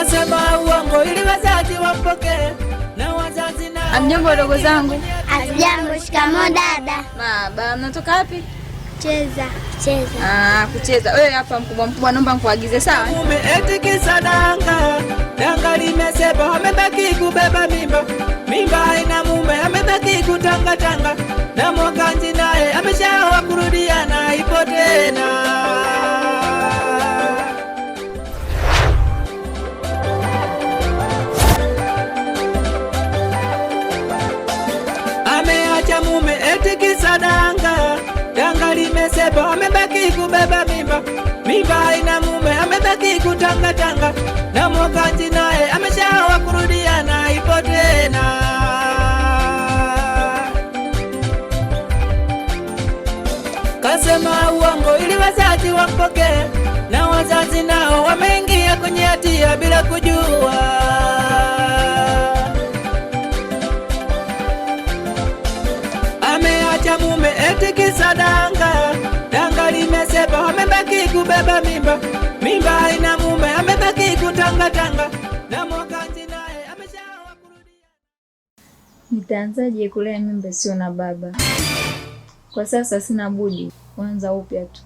kasema uongo ili wazazi wampokee na wazazi na. Amjambo wadogo zangu. Asijambo. Shikamoo dada. Baba, mnatoka wapi? Kucheza. Kucheza. Wewe hapa mkubwa naomba nikuagize sawa? Mume eti kisa danga limesema amebaki kubeba mimba. Mimba haina mume amebaki kutanga. Na Mwakanzi naye ameshaoa kurudiana ipo tena. Ameacha mume eti kisa danga limesema amebaki kubeba mimba. Mimba haina mume amebaki kutanga. Na Mwakanzi naye ameshaoa kurudiana ipo tena. Kasema uongo ili wazazi wampokee na wazazi nao wameingia kwenye hatia bila kujua. Ameacha mume eti kisa danga limesema amebaki kubeba mimba. Mimba haina mume amebaki kutanga. Na Mwakanzi naye ameshaoa kurudia. Nitaanzaje kulea mimba sio na baba? Kwa sasa sina budi kuanza upya tu.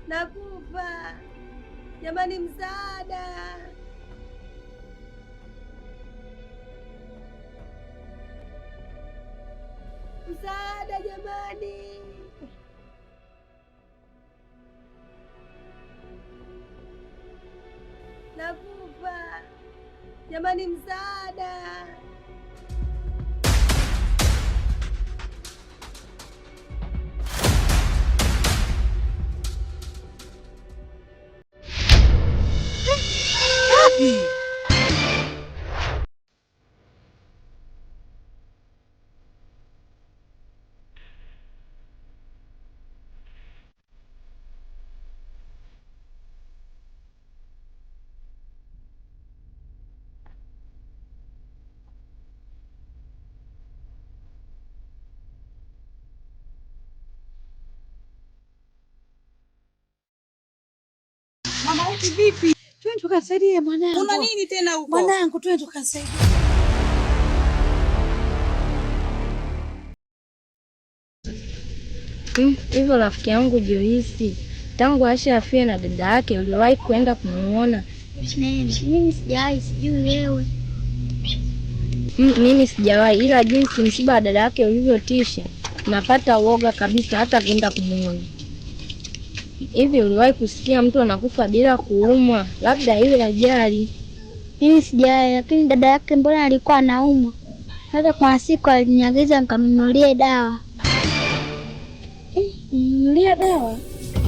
Nakufa jamani, msaada! Msaada jamani! Nakufa jamani, msaada! Mama wetu vipi? Twende tukasaidie mwanangu. Kuna nini tena huko? Mwanangu, twende tukasaidie. Hivyo rafiki yangu Joyce, tangu Asha afie na dada yake uliwahi kwenda kumuona? Mimi sijawahi, sijui wewe. Mimi sijawahi, ila jinsi msiba wa dada yake ulivyotisha napata uoga kabisa hata kwenda kumuona. Hivi uliwahi kusikia mtu anakufa bila kuumwa? Labda ile ajali. Mimi sijawahi, lakini dada yake mbona alikuwa anaumwa? Hata kwa siku aliniagiza nikamnunulie dawa. Mnunulie dawa?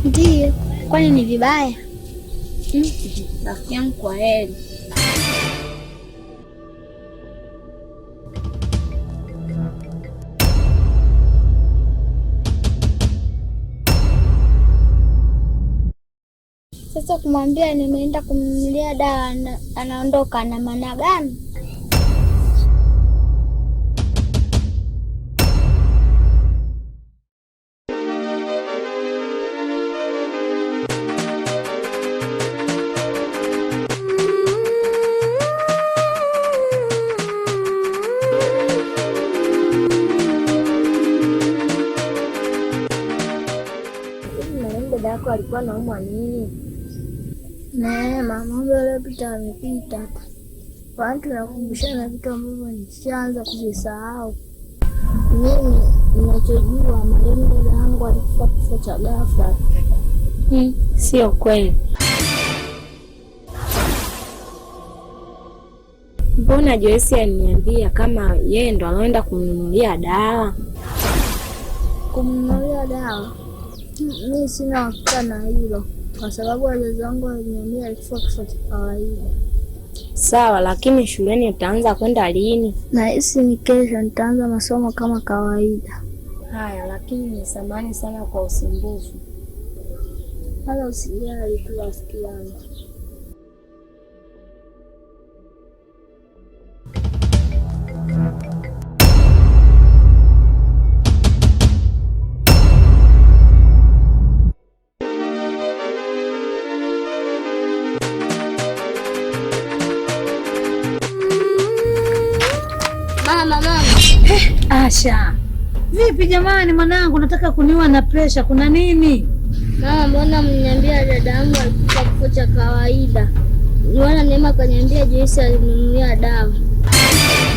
Ndiyo, kwani ni vibaya? Rafiki yangu, kwa heri. Sasa kumwambia nimeenda kumnunulia dawa anaondoka na maana gani? Dada yako alikuwa anaumwa nini? Neema, mambo yaliyopita yamepita. Kwani tunakumbushana vitu ambavyo nishaanza kuvisahau. Mimi ninachojua marehemu dada yangu alikufa kifo cha ghafla. Sio kweli. Mbona Joyce aliniambia kama yeye ndo anaenda kumnunulia dawa? Kumnunulia dawa? Mimi sina hakika na hilo, kwa sababu wazazi wangu waliniambia alikufa kifo cha kawaida. Sawa, lakini shuleni utaanza kwenda lini? Nahisi ni kesho nitaanza masomo kama kawaida. Haya, lakini ni samahani sana kwa usumbufu. Hala, usijali tu rafiki yangu. Mama. Asha. Vipi jamani mwanangu, nataka kuniua na pressure, kuna nini? Mama, mbona mniambia dada yangu alikufa kifo cha kawaida? Niona Neema kaniambia Joyce alinunulia dawa.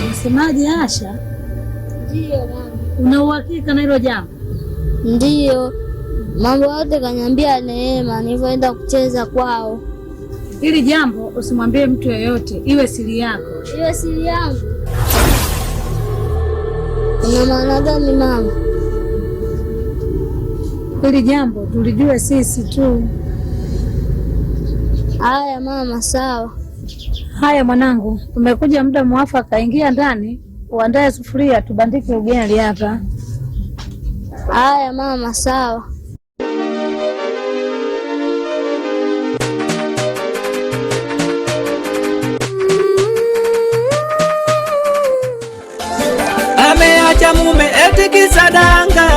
Unasemaje Asha? Ndio mama. Una uhakika na hilo jambo? Ndio. Mambo yote kaniambia Neema nilivyoenda kucheza kwao. Hili jambo usimwambie mtu yeyote, iwe siri yako. Iwe siri yangu? Una maana gani mama? Hili jambo tulijue sisi tu. Haya mama, sawa. Haya mwanangu, umekuja muda mwafaka, ingia ndani, uandae sufuria tubandike ugali hapa. Haya mama, sawa. Ameacha mume eti kisa danga,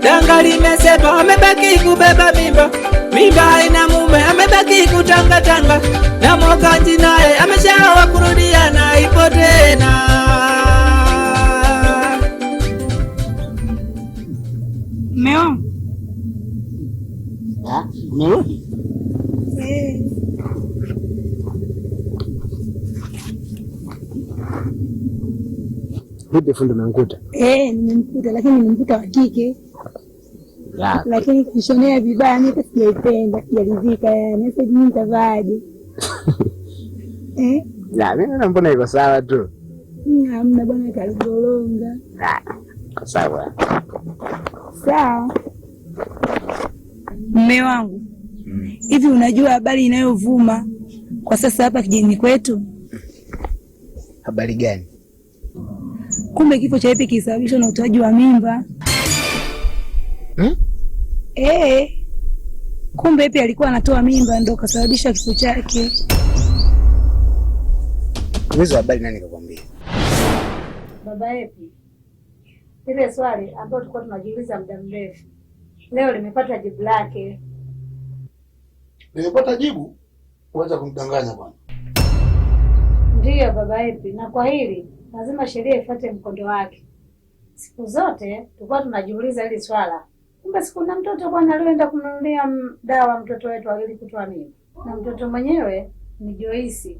danga limesema amebaki kubeba mimba, mimba ina mume amebaki kutangatanga, na Mokanji naye ameshaoa kurudiana ipo tena. Meo? Umerudi? Vipi fundi umemkuta? Nimemkuta, lakini nimemkuta wa kike. Lakini kishonea vibaya, mimi sijaipenda, sijaridhika yani. Sasa mimi nitavaaje? Mimi naona mbona iko sawa tu. Hamna bwana, kaligolonga. Sawa. Sawa. Mume wangu. Hivi unajua habari inayovuma kwa sasa hapa kijijini kwetu? Habari gani? Kumbe kifo cha Epi kisababishwa na utoaji wa mimba. Kumbe Epi alikuwa anatoa mimba ndio kasababisha kifo chake. Hizo habari nani kakwambia? Baba Epi. Ile swali ambalo tulikuwa tunajiuliza muda mrefu, leo limepata jibu lake. Nimepata jibu? Uacha kumdanganya bwana. Ndiyo baba Epi, na kwa hili lazima sheria ifuate mkondo wake. Siku zote tulikuwa tunajiuliza hili swala. Kumbe siku na mtoto bwana alienda kumnunulia dawa mtoto wetu ili kutoa mimba. Na mtoto mwenyewe ni Joyce.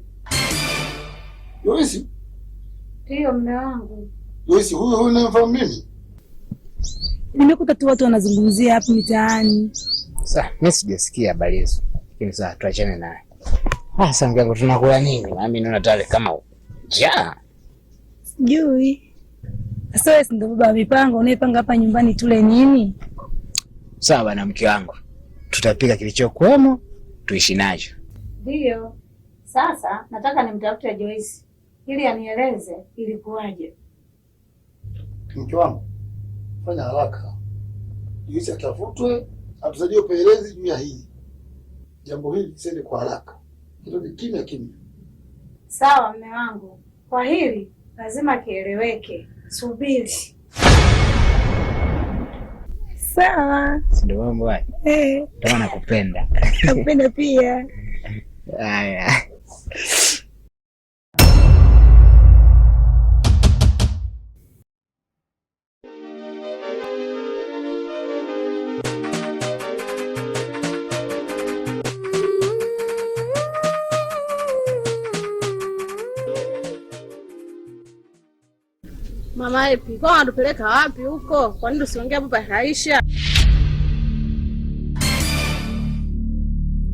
Joyce? Ndiyo mume wangu. Joyce huyo unamfahamu mimi? Nimekuta tu watu wanazungumzia hapo mitaani. Sasa mimi sijasikia habari hizo. Lakini sasa tuachane naye. Sasa mgango tunakula nini? Mimi naona tayari kama njaa. Sijui. Sasa wewe ndio baba wa mipango, unaipanga hapa nyumbani tule nini? Sawa na mke wangu. Tutapika kilichokuwemo, tuishi nacho. Ndiyo. Sasa nataka nimtafute Joyce ili anieleze ilikuwaje. Mke wangu, fanya haraka. Joyce atafutwe, atusaidie upelelezi juu ya hili. Jambo hili lisende kwa haraka. Hilo ni kimya kimya. Sawa mume wangu. Kwa hili lazima kieleweke. Subiri. Sawa. Ndio mambo haya. Kama nakupenda. Nakupenda pia. Haya. Mama Epi, kwa unatupeleka wapi huko? Kwa nini usiongea hapo Aisha?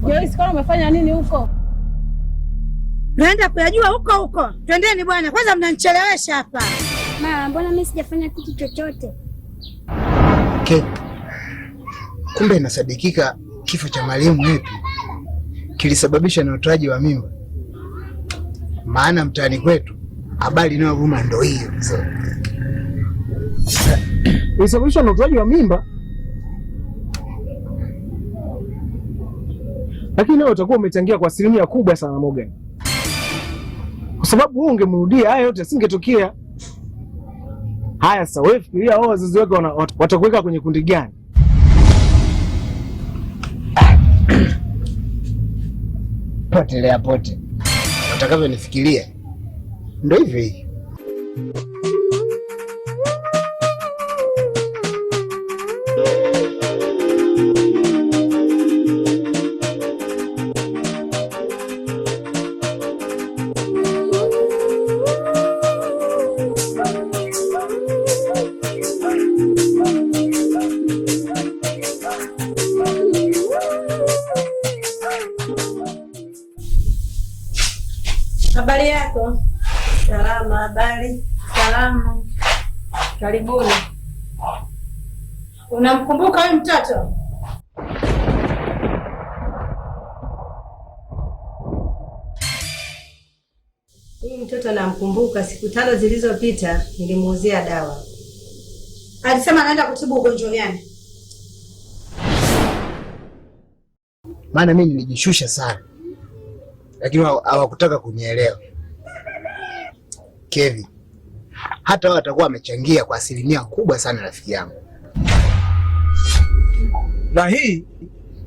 Joyce, kwa umefanya nini huko? Naenda kuyajua huko. Twendeni bwana, kwanza mnanichelewesha hapa. Mama, mbona mimi sijafanya kitu chochote? Okay. Kumbe inasadikika kifo cha Mariam Epi kilisababishwa na utoaji wa mimba. Maana mtaani kwetu habari inayovuma ndio hiyo mzee. Ilisababishwa na utoaji wa mimba? Lakini leo utakuwa umechangia kwa asilimia kubwa sana Morgan. Kwa sababu wewe ungemrudia haya yote asingetokea. Haya sasa wewe fikiria wao wazazi wako watakuweka kwenye kundi gani? Potelea pote. Watakavyonifikiria. Ndio hivi. Habari yako? Salama. Habari? Salamu. Karibuni. Unamkumbuka huyu mtoto? Huyu mtoto namkumbuka, siku 5 zilizopita nilimuuzia dawa. Alisema anaenda kutibu ugonjwa gani? Maana mimi nilijishusha sana. Lakini hawakutaka kunielewa. Kevin, hata wao watakuwa wamechangia kwa asilimia kubwa sana rafiki yangu. Na hii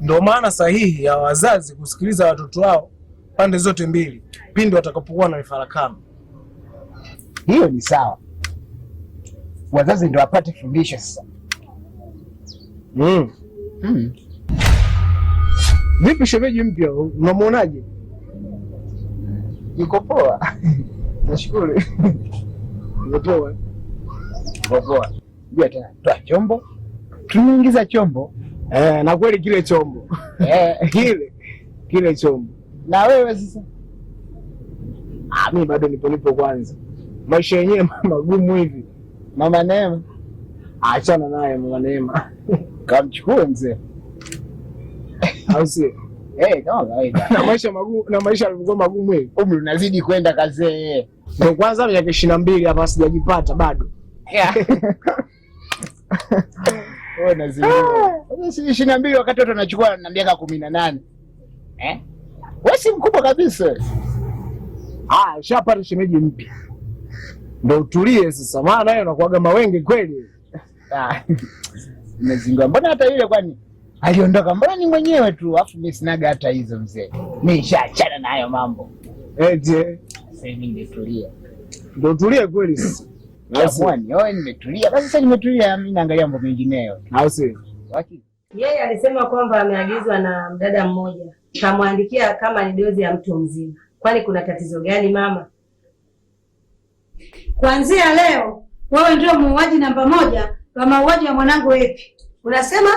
ndio maana sahihi ya wazazi kusikiliza watoto wao pande zote mbili pindi watakapokuwa na mifarakano. Hiyo ni sawa. Wazazi ndio wapate fundisho sasa. Vipi shemeji mpya? Unamuonaje? Yuko poa. Nashukuru. Yuko poa. Yuko poa. Ndio tena. Toa chombo. Tunaingiza chombo. Na kweli kile chombo. Kile chombo. Na wewe sasa? Mimi bado nipo kwanza. Maisha yenyewe magumu hivi. Mama Neema. Achana naye Mama Neema. Kamchukue mzee. Au si? Kama kawaida. Na maisha yalikuwa magumu hivi. Umri unazidi kwenda kazee. Ndio kwanza miaka 22 hapa sijajipata bado. Wewe unazidi. Sasa 22 wakati watu wanachukua na miaka 18. Wewe si mkubwa kabisa. Shapata shemeji mpya. Ndio utulie sasa, maana naye unakuaga mawenge kweli. Umezinga. Mbona hata yule kwani aliondoka? Mbona ni mwenyewe tu, afu mimi sinaga hata hizo mzee. Mimi nishaachana na hayo mambo. Je, sasa hivi nimetulia. Ndio utulie kweli sasa. Mwani, wewe nimetulia. Basi sasa nimetulia, mimi naangalia mambo mengineyo. Au si? Yeye alisema kwamba ameagizwa na mdada mmoja. Kamwandikia kama ni dozi ya mtu mzima. Kwani kuna tatizo gani mama? Kuanzia leo wewe ndio muuaji namba 1 wa mauaji ya mwanangu Epi. Unasema?